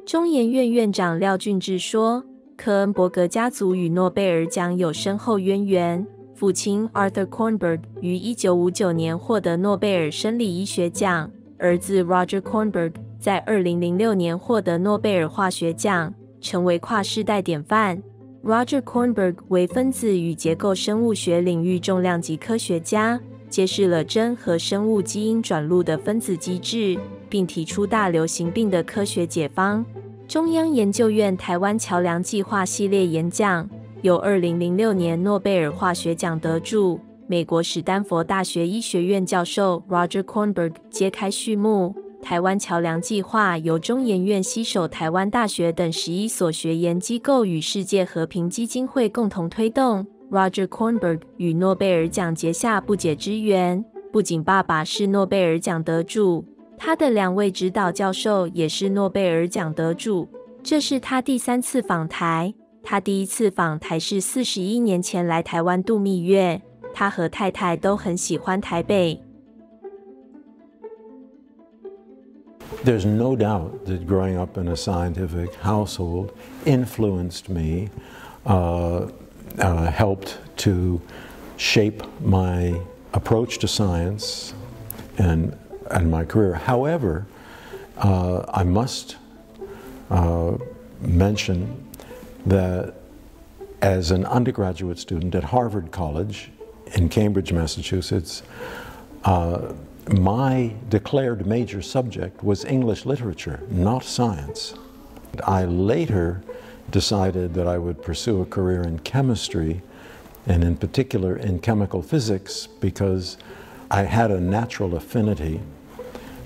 中研院院长廖俊智说，科恩伯格家族与诺贝尔奖有深厚渊源。父亲 Arthur Kornberg 于1959年获得诺贝尔生理医学奖，儿子 Roger Kornberg 在2006年获得诺贝尔化学奖，成为跨世代典范。Roger Kornberg 为分子与结构生物学领域重量级科学家，揭示了真核生物基因转录的分子机制，并提出大流行病的科学解方。中央研究院台湾桥梁计划系列演讲，由2006年诺贝尔化学奖得主、美国史丹佛大学医学院教授 Roger Kornberg 揭开序幕。台湾桥梁计划由中研院携手台湾大学等11所学研机构与世界和平基金会共同推动。Roger Kornberg 与诺贝尔奖结下不解之缘，不仅爸爸是诺贝尔奖得主，他的2位指导教授也是诺贝尔奖得主。这是他第3次访台，他第1次访台是41年前来台湾度蜜月，他和太太都很喜欢台北。There's no doubt that growing up in a scientific household influenced me, helped to shape my approach to science and my career. However, I must mention that as an undergraduate student at Harvard College in Cambridge, Massachusetts, my declared major subject was English literature, not science. I later decided that I would pursue a career in chemistry, and in particular in chemical physics, because I had a natural affinity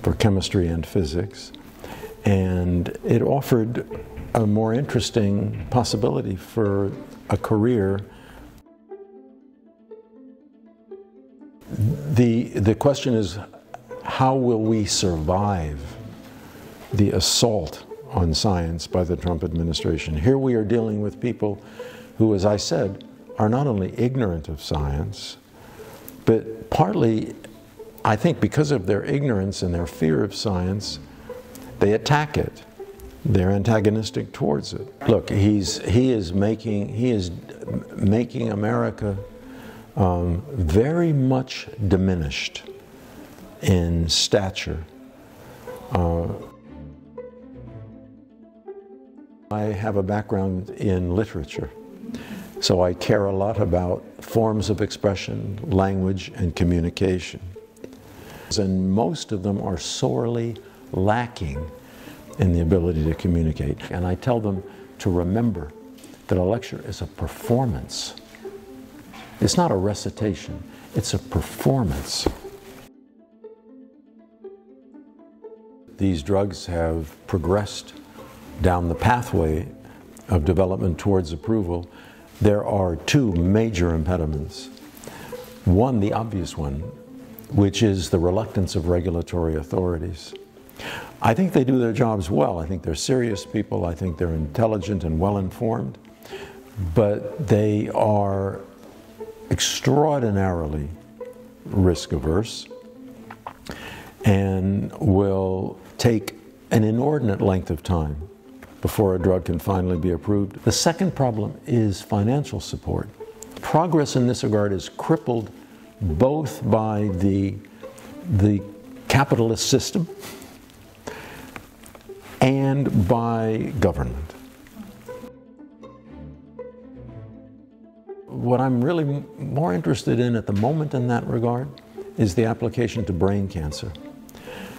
for chemistry and physics, and it offered a more interesting possibility for a career. The question is, how will we survive the assault on science by the Trump administration? Here we are dealing with people who, as I said, are not only ignorant of science, but partly, I think because of their ignorance and their fear of science, they attack it. They're antagonistic towards it. Look, he is making America very much diminished in stature. I have a background in literature, so I care a lot about forms of expression, language, and communication. And most of them are sorely lacking in the ability to communicate. And I tell them to remember that a lecture is a performance. It's not a recitation, it's a performance. These drugs have progressed down the pathway of development towards approval. There are 2 major impediments. One, the obvious one, which is the reluctance of regulatory authorities. I think they do their jobs well. I think they're serious people. I think they're intelligent and well-informed. But they are extraordinarily risk-averse and will take an inordinate length of time before a drug can finally be approved. The second problem is financial support. Progress in this regard is crippled both by the capitalist system and by government. What I'm really more interested in at the moment in that regard is the application to brain cancer.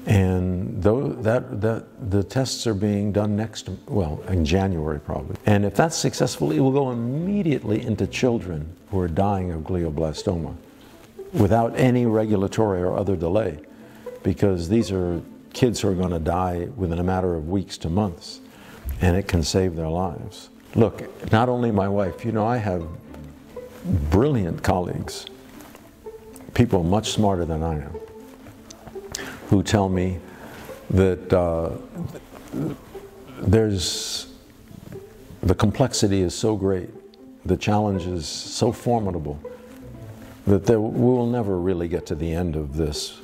And the tests are being done in January probably. And if that's successful, it will go immediately into children who are dying of glioblastoma without any regulatory or other delay, because these are kids who are going to die within a matter of weeks to months, and it can save their lives. Look, not only my wife, I have brilliant colleagues, people much smarter than I am, who tell me that the complexity is so great, the challenge is so formidable, that we will never really get to the end of this.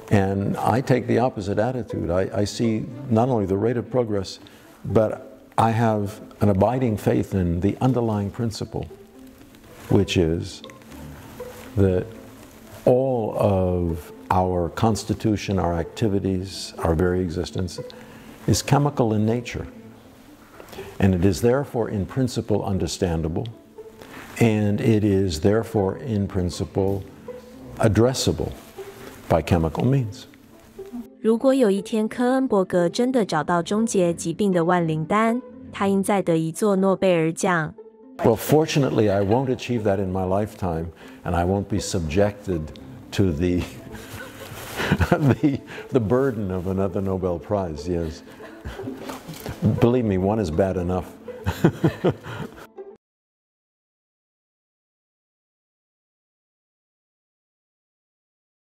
And I take the opposite attitude. I see not only the rate of progress, but I have an abiding faith in the underlying principle, which is that all of our constitution, our activities, our very existence is chemical in nature. And it is therefore in principle understandable, and it is therefore in principle addressable by chemical means. 如果有一天科恩伯格真的找到终结疾病的万灵丹，他应再得一座诺贝尔奖。Well, fortunately, I won't achieve that in my lifetime, and I won't be subjected to the burden of another Nobel Prize. Yes, believe me, one is bad enough.